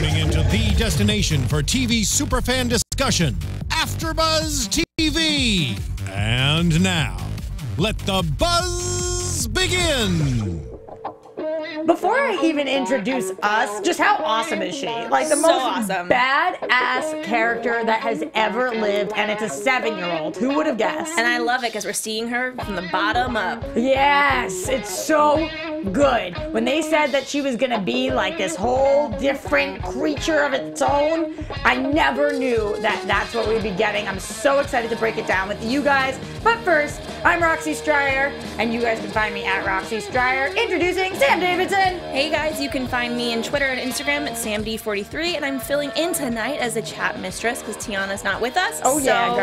tuning into the destination for TV superfan discussion, AFTERBUZZ TV. And now, let the buzz begin. Before I even introduce us, just how awesome is she? Like the most badass character that has ever lived, and it's a 7-year-old. Who would have guessed? And I love it because we're seeing her from the bottom up. Yes, it's so good. When they said that she was gonna be like this whole different creature of its own, I never knew that that's what we'd be getting. I'm so excited to break it down with you guys. But first, I'm Roxy Striar, and you guys can find me at Roxy Striar. Introducing Sam Davidson. Hey guys, you can find me on Twitter and Instagram at SamD43, and I'm filling in tonight as a chat mistress because Tiana's not with us. Oh yeah,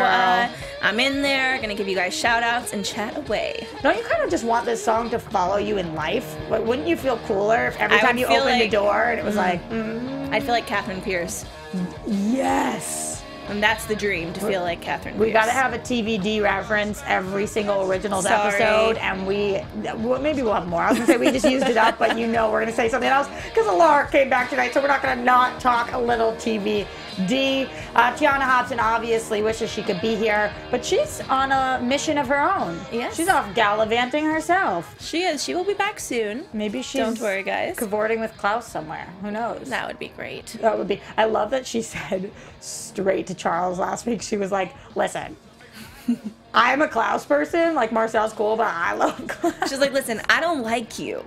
girl. I'm in there, gonna give you guys shout outs and chat away. Don't you kind of just want this song to follow you in life? But wouldn't you feel cooler if every time you opened the door and it was like, I'd feel like Catherine Pierce. Yes. And that's the dream, to feel like Catherine Pierce. We gotta have a TVD reference every single Originals episode, and maybe we'll have more. I was gonna say we just used it up, but you know we're gonna say something else because Laura came back tonight, so we're not gonna not talk a little TVD. Tiana Hobson obviously wishes she could be here, but she's on a mission of her own. Yes. She's off gallivanting herself. She is. She will be back soon. Maybe she's Don't worry, guys. cavorting with Klaus somewhere. Who knows? That would be great. That would be. I love that she said straight to Charles last week. She was like, listen, I'm a Klaus person. Like, Marcel's cool, but I love Klaus. She's like, listen, I don't like you,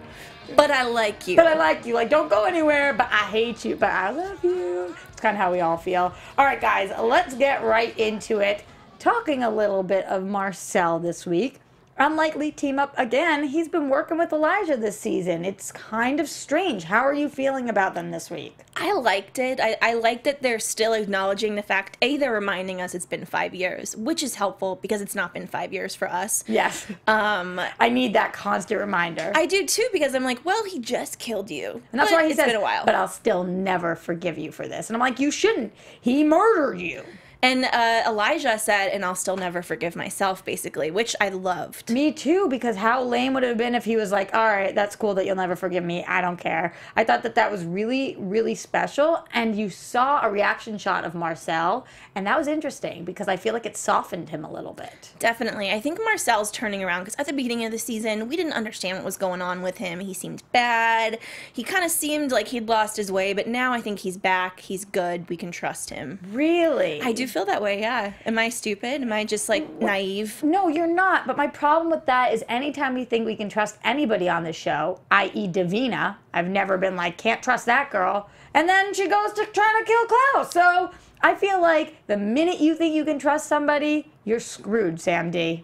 but I like you. But I like you. Like, don't go anywhere, but I hate you, but I love you. It's kind of how we all feel. All right, guys, let's get right into it. Talking a little bit of Marcel this week. Unlikely team up again. He's been working with Elijah this season. It's kind of strange. How are you feeling about them this week? I liked it. I like that they're still acknowledging the fact, A, they're reminding us it's been 5 years, which is helpful because it's not been 5 years for us. Yes. I need that constant reminder. I do too, because I'm like, well, he just killed you. And that's why he says, it's been a while. But I'll still never forgive you for this. And I'm like, you shouldn't. He murdered you. And Elijah said, and I'll still never forgive myself, basically, which I loved. Me too, because how lame would it have been if he was like, all right, that's cool that you'll never forgive me. I don't care. I thought that that was really, really special. And you saw a reaction shot of Marcel, and that was interesting because I feel like it softened him a little bit. Definitely. I think Marcel's turning around because at the beginning of the season, we didn't understand what was going on with him. He seemed bad. He kind of seemed like he'd lost his way, but now I think he's back. He's good. We can trust him. Really? I do feel that way, yeah. Am I stupid? Am I just like naive? No, you're not. But my problem with that is anytime we think we can trust anybody on the show, i.e. Davina, I've never been like, can't trust that girl. And then she goes to try to kill Klaus. So I feel like the minute you think you can trust somebody, you're screwed, Sam D.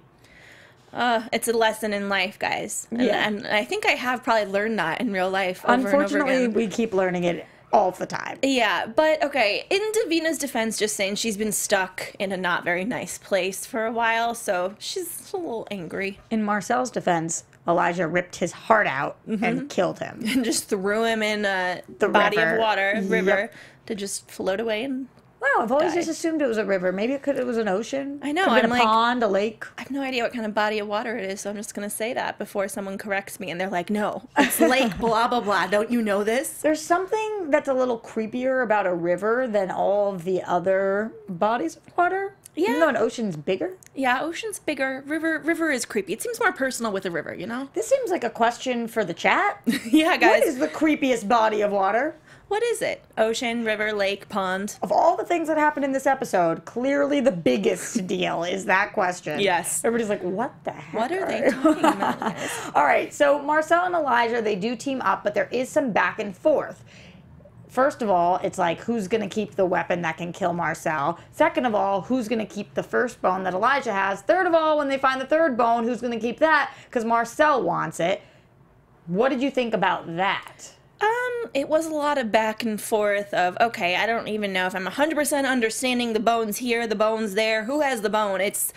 It's a lesson in life, guys. And I think I have probably learned that in real life over and over Unfortunately, again. we keep learning it all the time. Yeah, but okay, in Davina's defense, just saying she's been stuck in a not very nice place for a while, so she's a little angry. In Marcel's defense, Elijah ripped his heart out and killed him. And just threw him in a The body river. of water, river, Yep. to just float away and Wow, I've always die. just assumed it was a river. Maybe it was an ocean. I know, Could have been I'm a like- pond, a lake. I have no idea what kind of body of water it is, so I'm just going to say that before someone corrects me, and they're like, no, it's lake, blah, blah, blah. Don't you know this? There's something that's a little creepier about a river than all of the other bodies of water. Yeah. Even though an ocean's bigger. Yeah, ocean's bigger. River is creepy. It seems more personal with a river, you know? This seems like a question for the chat. Yeah, guys. What is the creepiest body of water? What is it? Ocean, river, lake, pond? Of all the things that happened in this episode, clearly the biggest deal is that question. Yes. Everybody's like, what the heck? What are they talking about, guys? All right, so Marcel and Elijah, they do team up, but there is some back and forth. First of all, it's like, who's going to keep the weapon that can kill Marcel? Second of all, who's going to keep the first bone that Elijah has? Third of all, when they find the third bone, who's going to keep that? Because Marcel wants it. What did you think about that? It was a lot of back and forth of, okay, I don't even know if I'm 100% understanding the bones here, the bones there, who has the bone. It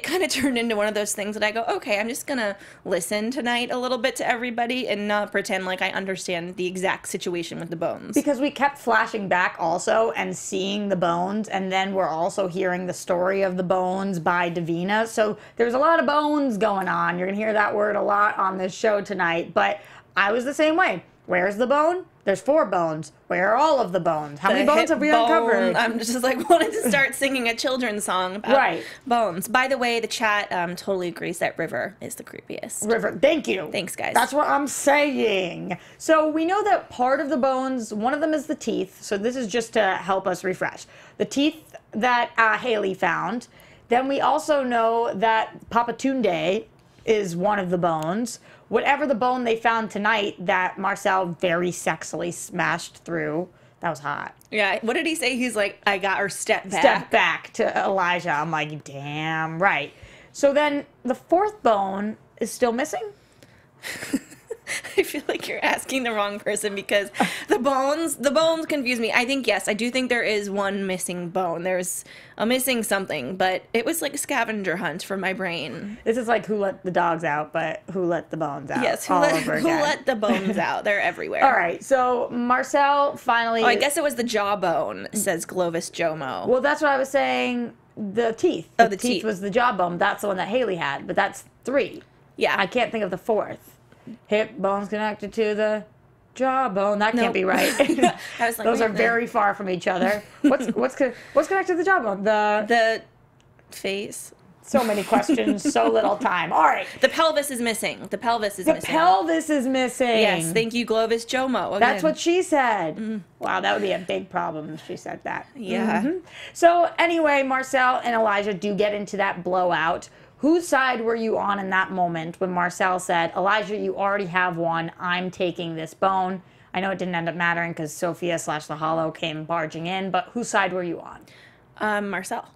kind of turned into one of those things that I go, okay, I'm just gonna listen tonight a little bit to everybody and not pretend like I understand the exact situation with the bones. Because we kept flashing back also and seeing the bones, and then we're also hearing the story of the bones by Davina. So there's a lot of bones going on. You're gonna hear that word a lot on this show tonight, but I was the same way. Where's the bone? There's 4 bones. Where are all of the bones? How many The bones hip have we bone. uncovered? I'm just like wanted to start singing a children's song about bones. By the way, the chat totally agrees that River is the creepiest. River, thank you. Thanks, guys. That's what I'm saying. So we know that part of the bones, one of them is the teeth. So this is just to help us refresh. The teeth that Hayley found. Then we also know that Papa Tunde is one of the bones. Whatever the bone they found tonight that Marcel very sexily smashed through. That was hot. Yeah, what did he say? He's like, I got her step back. Step back to Elijah. I'm like, damn right. So then the 4th bone is still missing? I feel like you're asking the wrong person because the bones confuse me. I think, yes, I do think there is one missing bone. There's a missing something, but it was like a scavenger hunt for my brain. This is like Who Let the Dogs Out, but Who Let the Bones Out? Yes, who let the bones out? They're everywhere. All right, so Marcel finally... Oh, I guess it was the jawbone, says Glovis Jomo. Well, that's what I was saying. The teeth. Oh, the the teeth was the jawbone. That's the one that Hayley had, but that's 3. Yeah. I can't think of the 4th. Hip bone's connected to the jawbone. That can't be right. I was like, those are very far from each other. What's connected to the jawbone? The face. So many questions, so little time. All right. The pelvis is missing. The pelvis is missing. The pelvis is missing. Yes, thank you, Glovis Jomo. Again. That's what she said. Wow, that would be a big problem if she said that. Yeah. So anyway, Marcel and Elijah do get into that blowout. Whose side were you on in that moment when Marcel said, Elijah, you already have one. I'm taking this bone. I know it didn't end up mattering because Sophia / the Hollow came barging in, but whose side were you on? Marcel.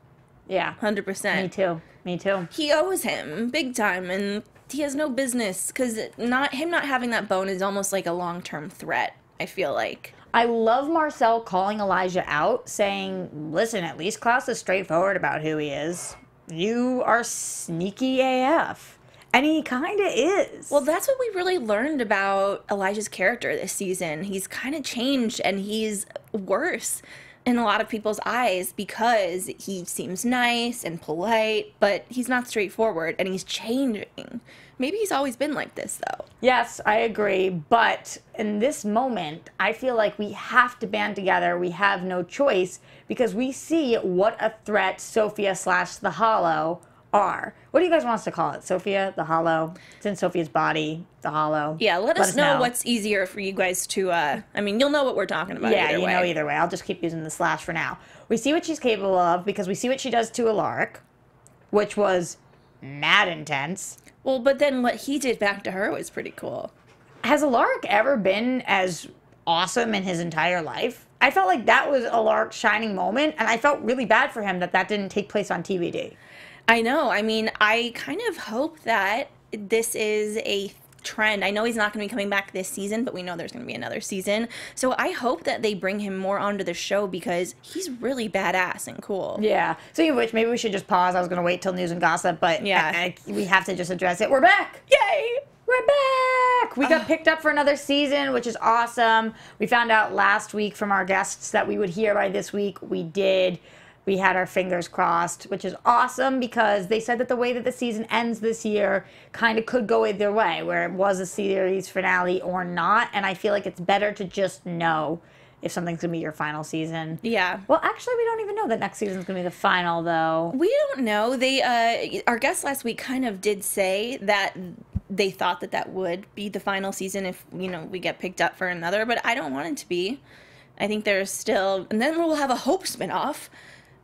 Yeah. 100%. Me too. Me too. He owes him big time, and he has no business because not having that bone is almost like a long-term threat, I feel like. I love Marcel calling Elijah out, saying, listen, at least Klaus is straightforward about who he is. You are sneaky AF. And he kind of is. Well, that's what we really learned about Elijah's character this season. He's kind of changed, and he's worse in a lot of people's eyes because he seems nice and polite, but he's not straightforward, and he's changing. Maybe he's always been like this, though. Yes, I agree. But in this moment, I feel like we have to band together. We have no choice because we see what a threat Sophia / the Hollow are. What do you guys want us to call it? Sophia, the Hollow? It's in Sophia's body, the Hollow. Yeah, let us know what's easier for you guys to, I mean, you'll know what we're talking about yeah, either way. you know either way. I'll just keep using the / for now. We see what she's capable of because we see what she does to Alaric, which was mad intense. Well, but then what he did back to her was pretty cool. Has Alaric ever been as awesome in his entire life? I felt like that was Alaric's shining moment, and I felt really bad for him that didn't take place on TVD. I know. I mean, I kind of hope that this is a trend. I know he's not going to be coming back this season, but we know there's going to be another season. So I hope that they bring him more onto the show because he's really badass and cool. Yeah. Speaking of which, maybe we should just pause. I was going to wait till news and gossip, but yeah, we have to just address it. We're back! Yay! We're back! We got picked up for another season, which is awesome. We found out last week from our guests that we would hear by this week. We did. We had our fingers crossed, which is awesome because they said that the way that the season ends this year kind of could go either way, where it was a series finale or not. And I feel like it's better to just know if something's going to be your final season. Yeah. Well, actually, we don't even know that next season's going to be the final, though. We don't know. They, our guest last week kind of did say that they thought that would be the final season if, you know, we get picked up for another, but I don't want it to be. I think there's still, and then we'll have a Hope spinoff,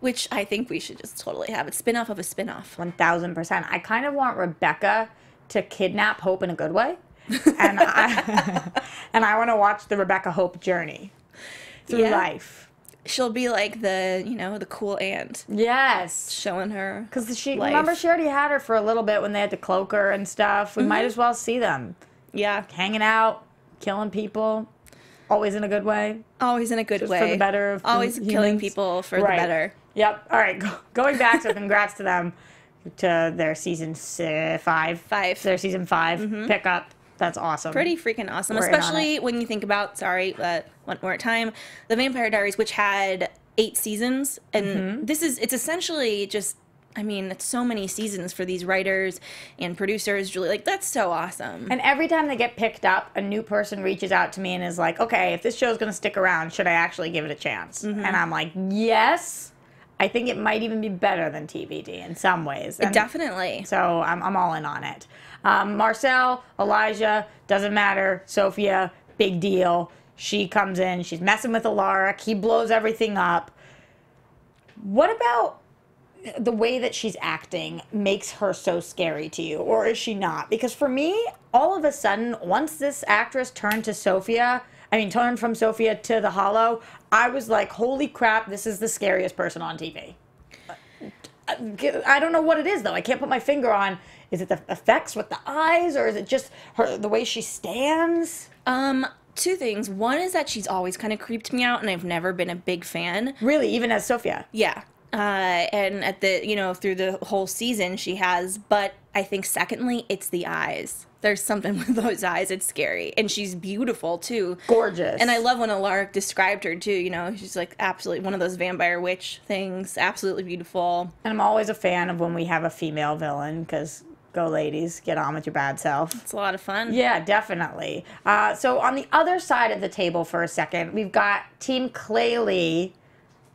which I think we should just totally have. It's spinoff of a spinoff. 1000%. I kind of want Rebekah to kidnap Hope in a good way. And I want to watch the Rebekah Hope journey through life. She'll be like the, you know, the cool aunt. Yes. Showing her because remember, she already had her for a little bit when they had to cloak her and stuff. We might as well see them. Yeah. Hanging out, killing people. Always in a good way. Always in a good way. For the better of always humans. Killing people for the better. Yep. All right. Going back, so congrats to them to their season 5. Their season 5 pickup. That's awesome. Pretty freaking awesome. We're especially when you think about, one more time, the Vampire Diaries, which had 8 seasons. And it's essentially just I mean, it's so many seasons for these writers and producers. Julie, like, that's so awesome. And every time they get picked up, a new person reaches out to me and is like, okay, if this show's going to stick around, should I actually give it a chance? And I'm like, yes. I think it might even be better than TBD in some ways. And Definitely. so I'm all in on it. Marcel, Elijah, doesn't matter. Sophia, big deal. She comes in. She's messing with Alaric. He blows everything up. What about the way that she's acting makes her so scary to you? Or is she not? Because for me, all of a sudden, once this actress turned from Sophia to the Hollow, I was like, holy crap, this is the scariest person on TV. I don't know what it is, though. I can't put my finger on, is it the effects with the eyes, or is it just the way she stands? Two things. One is that she's always kind of creeped me out, and I've never been a big fan. Really, even as Sophia? Yeah. And at the, through the whole season she has, but I think secondly, it's the eyes. There's something with those eyes. It's scary. And she's beautiful, too. Gorgeous. And I love when Alaric described her, too. She's like absolutely one of those vampire witch things. Absolutely beautiful. And I'm always a fan of when we have a female villain, because go ladies, get on with your bad self. It's a lot of fun. Yeah, definitely. So on the other side of the table for a second, we've got Team Claylee.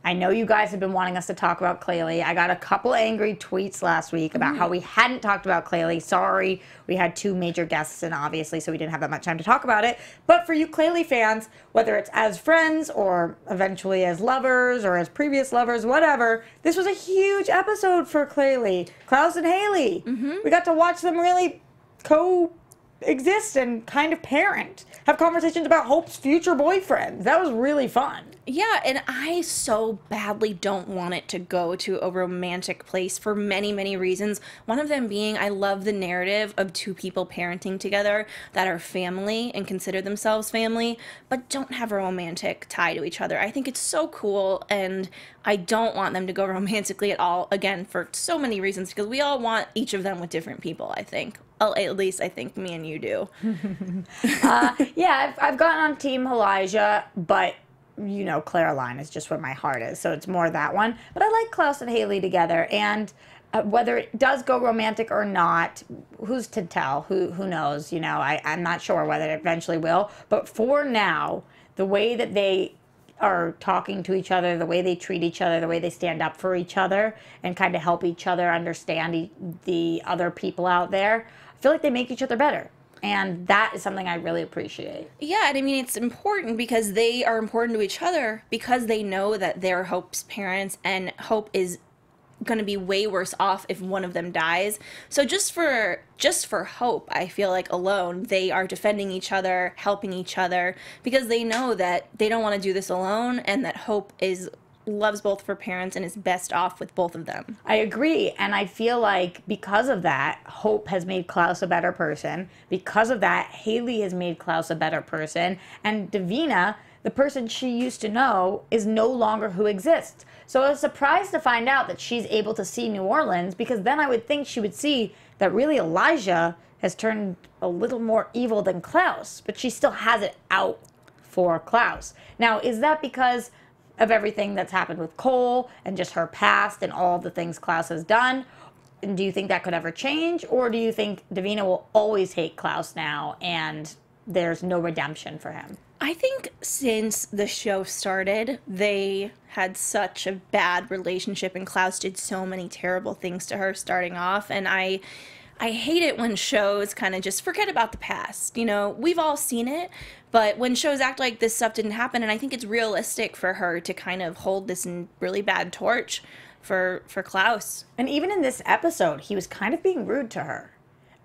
I know you guys have been wanting us to talk about Claylee. I got a couple angry tweets last week about how we hadn't talked about Claylee. Sorry, we had 2 major guests, and obviously, so we didn't have that much time to talk about it. But for you Claylee fans, whether it's as friends or eventually as lovers or as previous lovers, whatever, this was a huge episode for Claylee. Klaus and Hayley. We got to watch them really coexist and kind of parent. Have conversations about Hope's future boyfriends. That was really fun. Yeah, and I so badly don't want it to go to a romantic place for many, many reasons. One of them being I love the narrative of 2 people parenting together that are family and consider themselves family, but don't have a romantic tie to each other. I think it's so cool, and I don't want them to go romantically at all, again, for so many reasons, because we all want each of them with different people, I think. Well, at least I think me and you do. Yeah, I've gotten on Team Elijah, but Caroline is just where my heart is, so it's more that one. But I like Klaus and Hayley together, and whether it does go romantic or not, who's to tell? Who knows? I'm not sure whether it eventually will. But for now, the way that they are talking to each other, the way they treat each other, the way they stand up for each other, and kind of help each other understand the other people out there, I feel like they make each other better. And that is something I really appreciate. Yeah, and I mean, it's important because they are important to each other because they know that they're Hope's parents, and Hope is going to be way worse off if one of them dies. So just for Hope, I feel like alone, they are defending each other, helping each other, because they know that they don't want to do this alone, and that Hope loves both of her parents and is best off with both of them. I agree, and I feel like because of that, Hope has made Klaus a better person. Because of that, Hayley has made Klaus a better person, and Davina, the person she used to know, is no longer who exists. So I was surprised to find out that she's able to see New Orleans, because then I would think she would see that really Elijah has turned a little more evil than Klaus, but she still has it out for Klaus. Now, is that because of everything that's happened with Cole and just her past and all the things Klaus has done? And do you think that could ever change? Or do you think Davina will always hate Klaus now and there's no redemption for him? I think since the show started, they had such a bad relationship, and Klaus did so many terrible things to her starting off, and I hate it when shows kind of just forget about the past. We've all seen it, but when shows act like this stuff didn't happen, and I think it's realistic for her to kind of hold this really bad torch for Klaus. And even in this episode, he was kind of being rude to her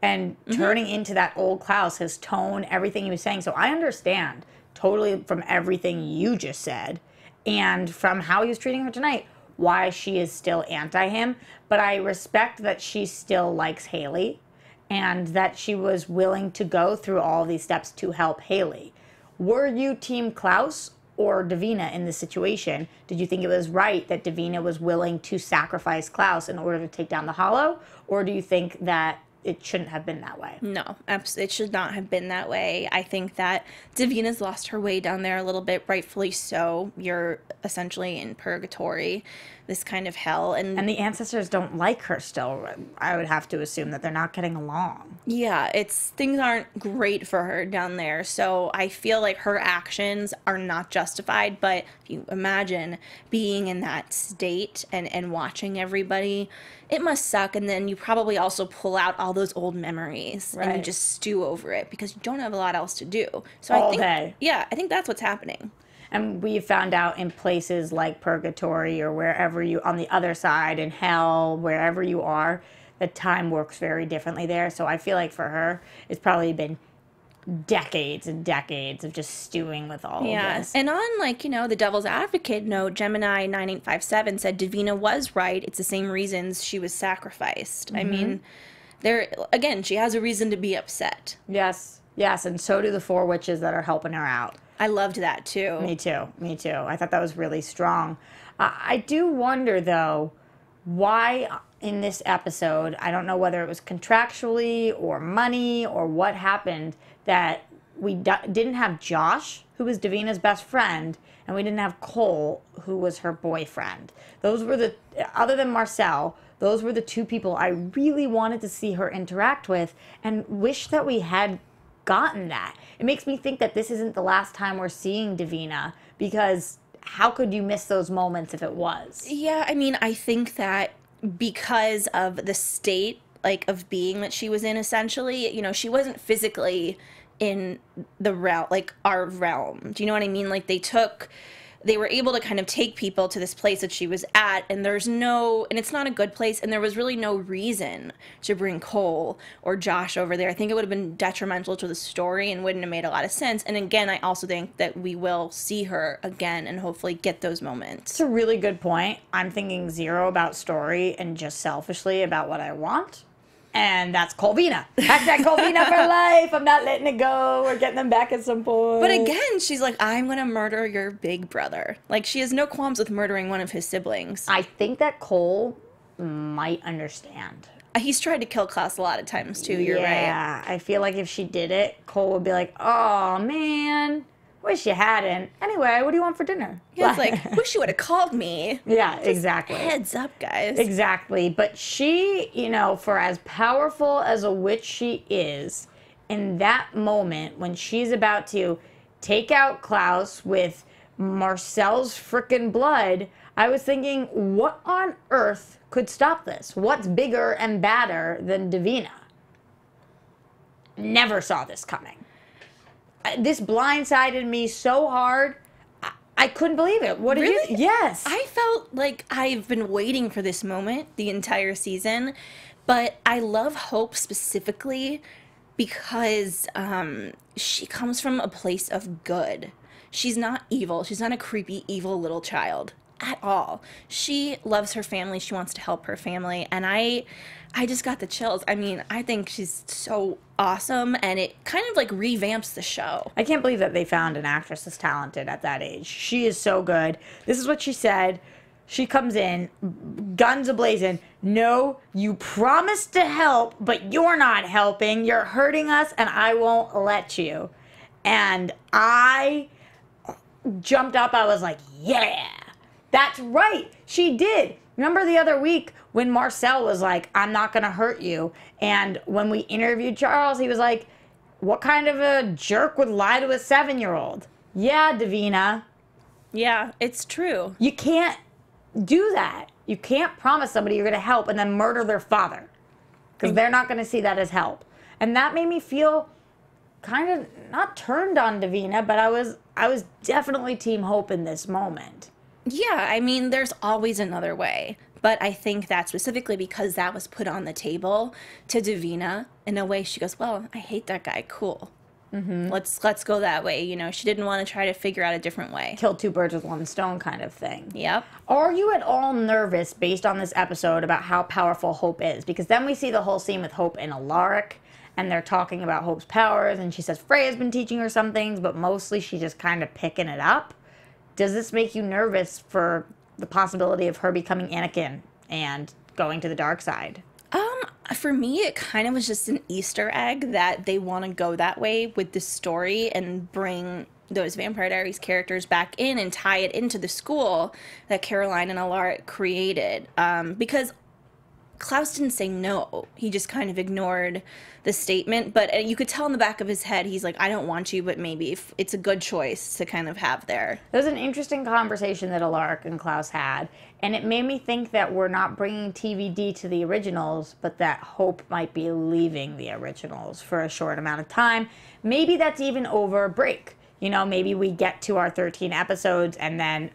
and turning into that old Klaus, his tone, everything he was saying. So I understand totally from everything you just said and from how he was treating her tonight why she is still anti him, but I respect that she still likes Hayley and that she was willing to go through all these steps to help Hayley. Were you Team Klaus or Davina in this situation? Did you think it was right that Davina was willing to sacrifice Klaus in order to take down the Hollow? Or do you think that it shouldn't have been that way. No, it should not have been that way. I think that Davina's lost her way down there a little bit, rightfully so. You're essentially in purgatory, this kind of hell. And the ancestors don't like her still. I would have to assume that they're not getting along. Yeah, things aren't great for her down there. So I feel like her actions are not justified. But if you imagine being in that state and watching everybody, it must suck. And then you probably also pull out all those old memories and you just stew over it because you don't have a lot else to do. So All day. Yeah, I think that's what's happening. And we found out in places like purgatory or wherever you, on the other side, in hell, wherever you are, that time works very differently there. So I feel like for her, it's probably been decades and decades of just stewing with all of this. And on, like, you know, the devil's advocate note, Gemini 9857 said Davina was right. It's the same reasons she was sacrificed. I mean, again, she has a reason to be upset. Yes, and so do the 4 witches that are helping her out. I loved that, too. Me too. I thought that was really strong. I do wonder, though, why in this episode, I don't know whether it was contractually or money or what happened, that we didn't have Josh, who was Davina's best friend, and we didn't have Cole, who was her boyfriend. Those were other than Marcel, those were the 2 people I really wanted to see her interact with and wish that we had gotten that. It makes me think that this isn't the last time we're seeing Davina, because how could you miss those moments if it was? Yeah, I mean, I think that because of the state, like, of being that she was in, essentially, you know, she wasn't physically in the realm, like, our realm. Do you know what I mean? Like, they were able to kind of take people to this place that she was at, and and it's not a good place, and there was really no reason to bring Cole or Josh over there. I think it would have been detrimental to the story and wouldn't have made a lot of sense. And again, I also think that we will see her again and hopefully get those moments. It's a really good point. I'm thinking 0 about story and just selfishly about what I want. And that's Colvina. Hashtag Colvina for life. I'm not letting it go. We're getting them back at some point. But again, she's like, I'm going to murder your big brother. Like, she has no qualms with murdering one of his siblings. I think that Cole might understand. He's tried to kill Klaus a lot of times, too. You're right. Yeah, I feel like if she did it, Cole would be like, oh, man. Wish you hadn't. Anyway, what do you want for dinner? He's like, wish you would have called me. Yeah, Just exactly. Heads up, guys. Exactly. But she, you know, for as powerful as a witch she is, in that moment when she's about to take out Klaus with Marcel's frickin' blood, I was thinking, what on earth could stop this? What's bigger and badder than Davina? Never saw this coming. This blindsided me so hard, I couldn't believe it. What did you? Yes. I felt like I've been waiting for this moment the entire season, but I love Hope specifically because she comes from a place of good. She's not evil. She's not a creepy, evil little child at all. She loves her family. She wants to help her family, and I just got the chills. I mean, I think she's so awesome, and it kind of like revamps the show. I can't believe that they found an actress as talented at that age. She is so good. This is what she said. She comes in, guns a-blazing. No, you promised to help, but you're not helping. You're hurting us, and I won't let you. And I jumped up. I was like, yeah, that's right. She did. Remember the other week when Marcel was like, I'm not going to hurt you. And when we interviewed Charles, he was like, what kind of a jerk would lie to a 7-year-old? Yeah, Davina. Yeah, it's true. You can't do that. You can't promise somebody you're going to help and then murder their father. Because they're not going to see that as help. And that made me feel kind of not turned on Davina, but I was definitely Team Hope in this moment. Yeah, I mean, there's always another way. But I think that specifically because that was put on the table to Davina, in a way she goes, well, I hate that guy, cool. Mm-hmm. Let's go that way. You know, she didn't want to try to figure out a different way. Kill 2 birds with 1 stone kind of thing. Yep. Are you at all nervous based on this episode about how powerful Hope is? Because then we see the whole scene with Hope and Alaric, and they're talking about Hope's powers, and she says Freya's been teaching her some things, but mostly she's just kind of picking it up. Does this make you nervous for the possibility of her becoming Anakin and going to the dark side? For me, it kind of was just an Easter egg that they want to go that way with the story and bring those Vampire Diaries characters back in and tie it into the school that Caroline and Alaric created. Because Klaus didn't say no. He just kind of ignored the statement. But you could tell in the back of his head, he's like, I don't want you, but maybe if it's a good choice to kind of have there. It was an interesting conversation that Alaric and Klaus had. And it made me think that we're not bringing TVD to the originals, but that Hope might be leaving the originals for a short amount of time. Maybe that's even over a break. You know, maybe we get to our 13 episodes and then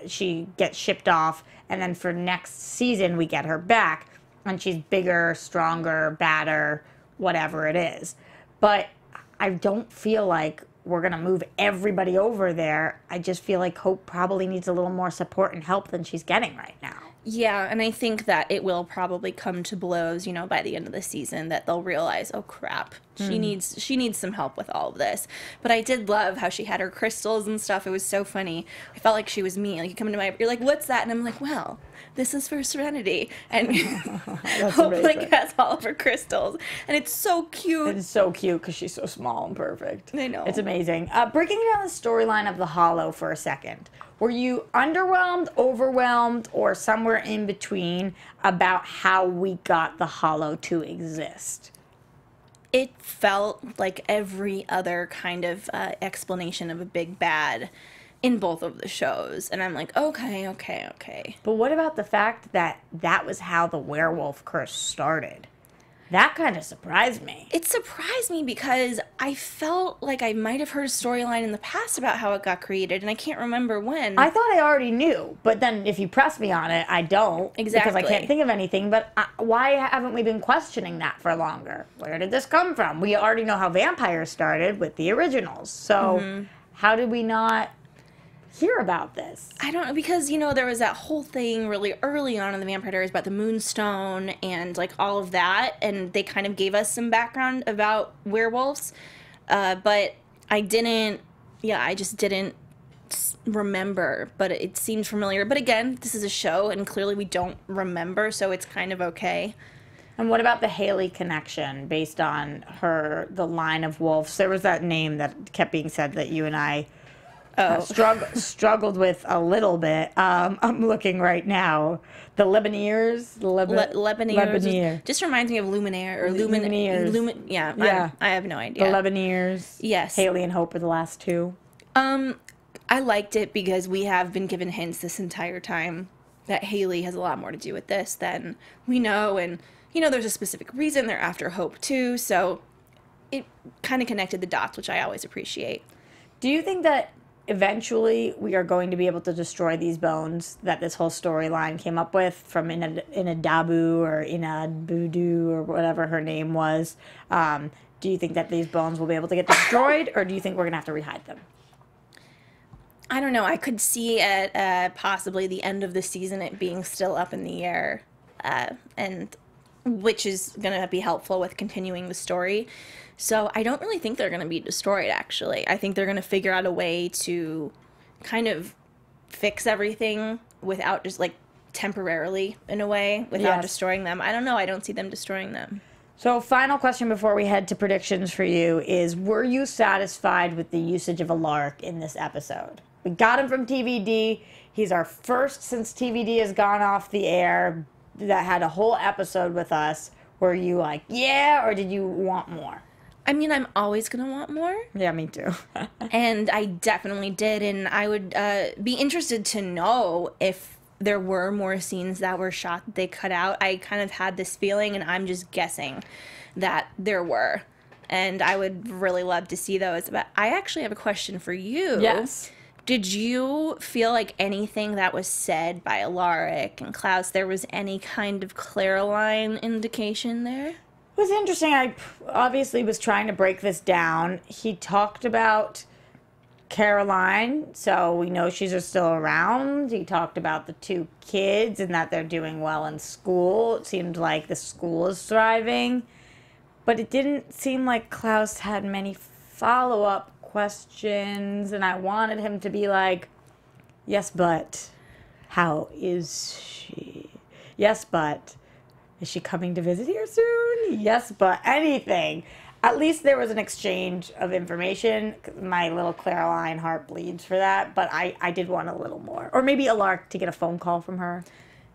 she gets shipped off. And then for next season, we get her back. And she's bigger, stronger, badder, whatever it is. But I don't feel like we're going to move everybody over there. I just feel like Hope probably needs a little more support and help than she's getting right now. Yeah, and I think that it will probably come to blows, you know, by the end of the season, that they'll realize, oh crap, she needs some help with all of this. But I did love how she had her crystals and stuff. It was so funny. I felt like she was me. Like, you come into you're like, what's that? And I'm like, well, this is for Serenity. And Hope like has all of her crystals, and it's so cute. It's so cute because she's so small and perfect. I know. It's amazing. Breaking down the storyline of the Hollow for a second. Were you underwhelmed, overwhelmed, or somewhere in between about how we got the Hollow to exist? It felt like every other kind of explanation of a big bad in both of the shows. And I'm like, okay. But what about the fact that that was how the werewolf curse started? That kind of surprised me. It surprised me because I felt like I might have heard a storyline in the past about how it got created, and I can't remember when. I thought I already knew, but then if you press me on it, I don't. Exactly. Because I can't think of anything, but why haven't we been questioning that for longer? Where did this come from? We already know how vampires started with the originals, so how did we not hear about this? I don't know, because, you know, there was that whole thing really early on in the Vampire Diaries about the Moonstone and, like, all of that, and they kind of gave us some background about werewolves, but I just didn't remember, but it seemed familiar. But again, this is a show, and clearly we don't remember, so it's kind of okay. And what about the Hayley connection based on the line of wolves? There was that name that kept being said that you and I struggled with a little bit. I'm looking right now. The Lebanese. Lebanese. Just reminds me of Luminaire or Lumineers. Yeah. I have no idea. The Lebanese. Yes. Hayley and Hope are the last two. I liked it because we have been given hints this entire time that Hayley has a lot more to do with this than we know, and you know, there's a specific reason they're after Hope too. So it kind of connected the dots, which I always appreciate. Do you think that eventually we are going to be able to destroy these bones that this whole storyline came up with from Inadabu or Inabudu or whatever her name was? Do you think that these bones will be able to get destroyed, or do you think we're going to have to rehide them? I don't know. I could see at possibly the end of the season it being still up in the air, and which is going to be helpful with continuing the story. So I don't really think they're going to be destroyed, actually. I think they're going to figure out a way to kind of fix everything without just, like, temporarily, in a way, without destroying them. I don't know. I don't see them destroying them. So final question before we head to predictions for you is, were you satisfied with the usage of Alaric in this episode? We got him from TVD. He's our first since TVD has gone off the air that had a whole episode with us. Were you like, yeah, or did you want more? I mean, I'm always going to want more. Yeah, me too. And I definitely did, and I would be interested to know if there were more scenes that were shot that they cut out. I kind of had this feeling, and I'm just guessing that there were. And I would really love to see those. But I actually have a question for you. Yes. Did you feel like anything that was said by Alaric and Klaus, there was any kind of Caroline indication there? It was interesting. I obviously was trying to break this down. He talked about Caroline, so we know she's still around. He talked about the two kids and that they're doing well in school. It seemed like the school is thriving. But it didn't seem like Klaus had many follow-up questions, and I wanted him to be like, yes, but how is she? Yes, but... Is she coming to visit here soon? Yes, but anything. At least there was an exchange of information. My little Caroline heart bleeds for that, but I did want a little more. Or maybe Alark to get a phone call from her.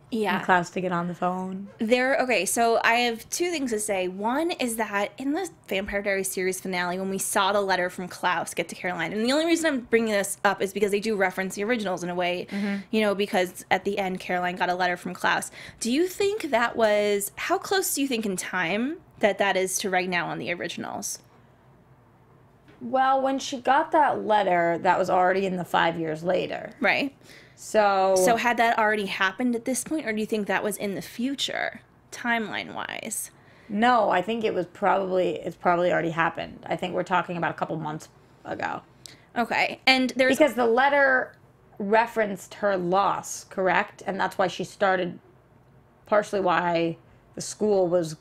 Yeah. And Klaus to get on the phone. Okay, so I have two things to say. One is that in the Vampire Diaries series finale, when we saw the letter from Klaus get to Caroline, and the only reason I'm bringing this up is because they do reference the originals in a way, you know, because at the end, Caroline got a letter from Klaus. Do you think that was, how close do you think in time that is to right now on the originals? Well, when she got that letter, that was already in the 5 years later. Right. So had that already happened at this point, or do you think that was in the future, timeline-wise? No, I think it's probably already happened. I think we're talking about a couple months ago. Okay, and there's... Because the letter referenced her loss, correct? And that's why she started, partially why the school was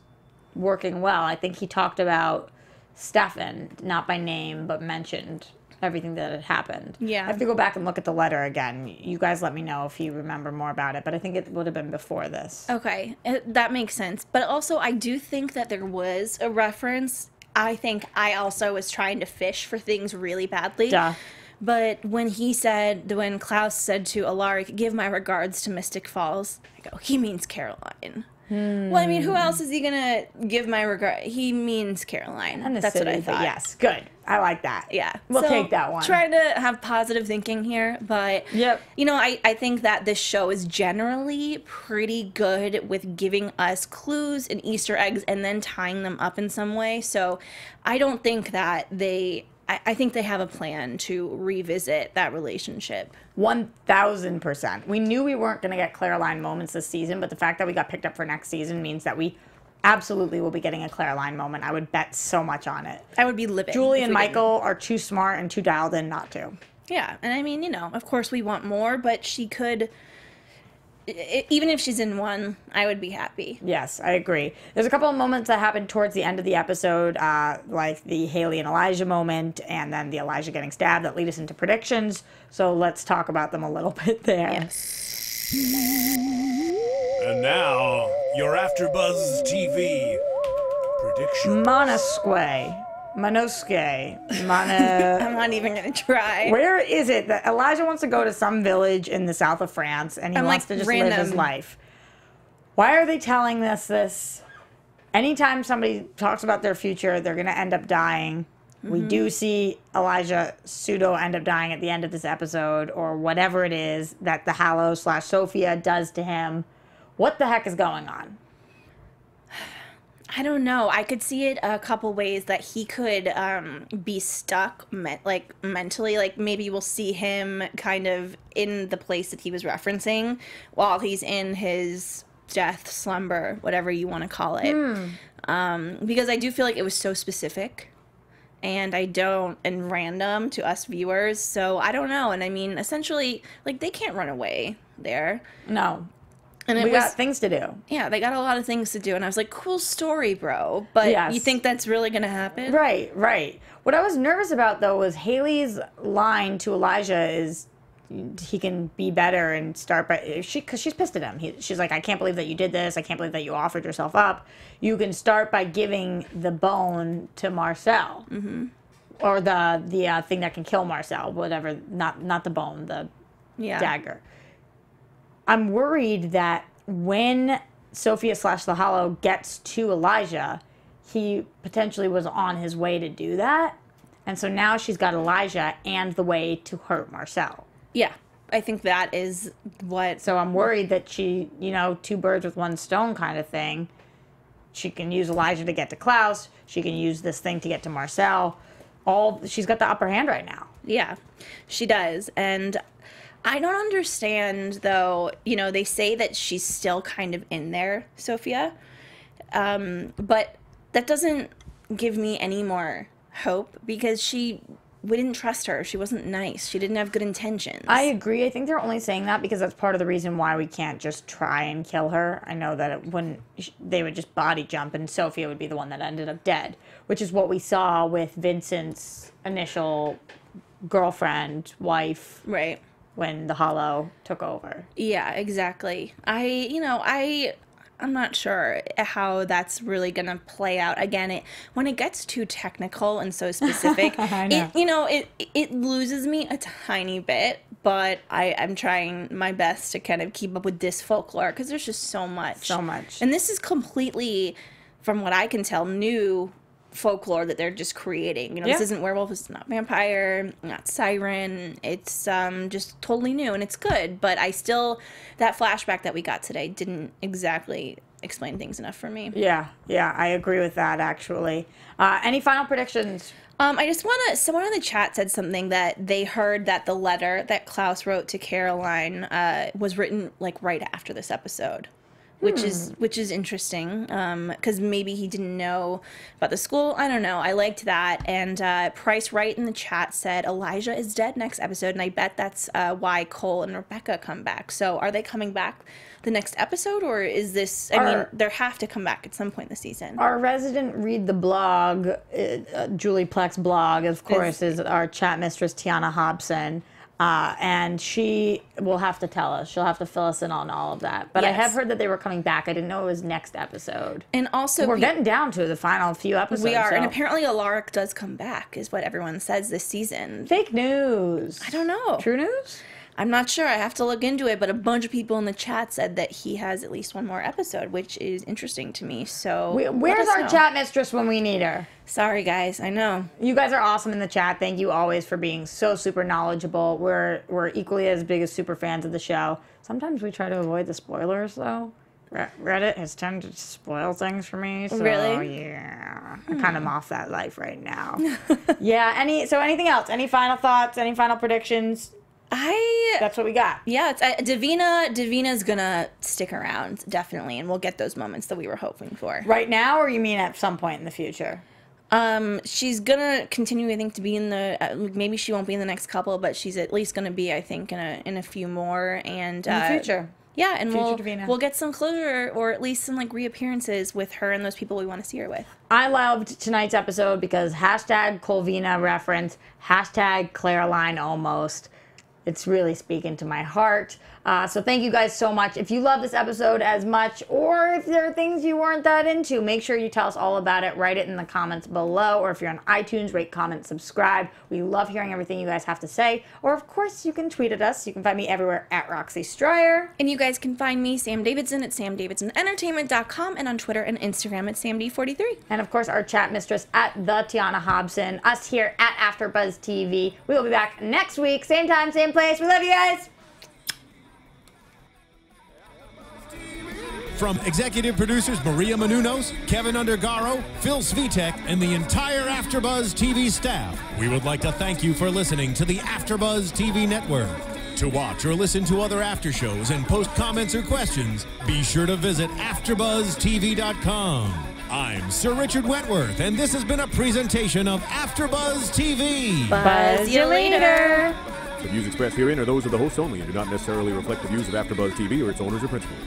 working well. I think he talked about Stefan, not by name, but mentioned everything that had happened. Yeah. I have to go back and look at the letter again. You guys let me know if you remember more about it, but I think it would have been before this. Okay, that makes sense. But also, I do think that there was a reference. I think I also was trying to fish for things really badly. Duh. But when Klaus said to Alaric, give my regards to Mystic Falls, I go, he means Caroline. Well, I mean, who else is he gonna give my regard? He means Caroline. And the That's city, what I thought. Yes, good. I like that. Yeah. We'll So, take that one. Trying to have positive thinking here, but Yep. you know, I think that this show is generally pretty good with giving us clues and Easter eggs and then tying them up in some way. So I don't think that I think they have a plan to revisit that relationship. 1000%. We knew we weren't going to get Caroline moments this season, but the fact that we got picked up for next season means that we absolutely will be getting a Caroline moment. I would bet so much on it. I would be livid. Julie and Michael are too smart and too dialed in not to. Yeah, and I mean, you know, of course we want more, but she could... Even if she's in one, I would be happy. Yes, I agree. There's a couple of moments that happened towards the end of the episode, like the Hayley and Elijah moment, and then the Elijah getting stabbed that lead us into predictions. So let's talk about them a little bit there. Yes. And now, your AfterBuzz TV prediction. Manoske. I'm not even going to try. Where is it that Elijah wants to go to some village in the south of France and he wants to just live his life? Why are they telling us this? Anytime somebody talks about their future, they're going to end up dying. We do see Elijah pseudo end up dying at the end of this episode, or whatever it is that the Hallow/Sophia does to him. What the heck is going on? I don't know. I could see it a couple ways that he could be stuck, mentally. Like, maybe we'll see him kind of in the place that he was referencing while he's in his death, slumber, whatever you want to call it. Because I do feel like it was so specific and random to us viewers. So I don't know. And I mean, essentially, like, they can't run away there. No. And we got things to do. Yeah, they got a lot of things to do. And I was like, cool story, bro. But yes. You think that's really going to happen? Right. What I was nervous about, though, was Hayley's line to Elijah is he can be better and start by... Because she's pissed at him. She's like, I can't believe that you did this. I can't believe that you offered yourself up. You can start by giving the bone to Marcel. Or the thing that can kill Marcel. Whatever. Not the bone. The dagger. I'm worried that when Sophia/the Hollow gets to Elijah, he potentially was on his way to do that. And so now she's got Elijah and the way to hurt Marcel. Yeah, I think that is what... So I'm worried that she, two birds with one stone kind of thing. She can use Elijah to get to Klaus. She can use this thing to get to Marcel. She's got the upper hand right now. Yeah, she does. And... I don't understand, though, they say that she's still kind of in there, Sophia, but that doesn't give me any more hope because we didn't trust her. She wasn't nice. She didn't have good intentions. I agree. I think they're only saying that because that's part of the reason why we can't just try and kill her. I know that they would just body jump and Sophia would be the one that ended up dead, which is what we saw with Vincent's initial girlfriend, wife. Right. When the Hollow took over. Yeah, exactly. I I'm not sure how that's really going to play out. Again, when it gets too technical and so specific, it loses me a tiny bit, but I'm trying my best to kind of keep up with this folklore because there's just so much. So much. And this is completely, from what I can tell, new folklore that they're just creating. This isn't werewolf, it's not vampire, not siren. It's just totally new, and it's good. But that flashback that we got today didn't exactly explain things enough for me. Yeah, I agree with that, actually. Any final predictions? I just want to, someone in the chat said something that they heard that the letter that Klaus wrote to Caroline was written like right after this episode. Which is interesting, because maybe he didn't know about the school. I don't know. I liked that. And Price Wright in the chat said Elijah is dead next episode, and I bet that's why Cole and Rebekah come back. So are they coming back the next episode, or is this? I mean, they have to come back at some point this season. Our resident read the blog, Julie Plex blog, of course, is our chat mistress Tiana Hobson. And she will have to tell us. She'll have to fill us in on all of that. But I have heard that they were coming back. I didn't know it was next episode. And also, we're getting down to the final few episodes. We are. So. And apparently Alaric does come back, is what everyone says this season. Fake news. I don't know. True news? I'm not sure. I have to look into it. But a bunch of people in the chat said that he has at least one more episode, which is interesting to me. So where's our chat mistress when we need her? Sorry, guys. I know. You guys are awesome in the chat. Thank you always for being so super knowledgeable. We're equally as big as super fans of the show. Sometimes we try to avoid the spoilers, though. Reddit has tended to spoil things for me. So, really? Yeah. I'm kind of off that life right now. Yeah. Anything else? Any final thoughts? Any final predictions? That's what we got. Yeah, it's Davina's gonna stick around, definitely, and we'll get those moments that we were hoping for. Right now, or you mean at some point in the future? She's gonna continue, I think, to be in the, maybe she won't be in the next couple, but she's at least gonna be, I think, in a few more, and in the future. Yeah, and we'll get some closure, or at least some like reappearances with her and those people we want to see her with. I loved tonight's episode because hashtag Colvina reference, hashtag Clareline almost. It's really speaking to my heart. So thank you guys so much. If you love this episode as much, or if there are things you weren't that into, make sure you tell us all about it. Write it in the comments below. Or if you're on iTunes, rate, comment, subscribe. We love hearing everything you guys have to say. Or of course, you can tweet at us. You can find me everywhere at Roxy Striar. And you guys can find me, Sam Davidson, at samdavidsonentertainment.com, and on Twitter and Instagram at samd43. And of course, our chat mistress at the Tiana Hobson. Us here at AfterBuzz TV. We will be back next week. Same time, same place. We love you guys. From executive producers Maria Menounos, Kevin Undergaro, Phil Svitek, and the entire AfterBuzz TV staff, we would like to thank you for listening to the AfterBuzz TV network. To watch or listen to other after shows and post comments or questions, be sure to visit AfterBuzzTV.com. I'm Sir Richard Wentworth, and this has been a presentation of AfterBuzz TV. Buzz you later. The views expressed herein are those of the hosts only and do not necessarily reflect the views of AfterBuzz TV or its owners or principals.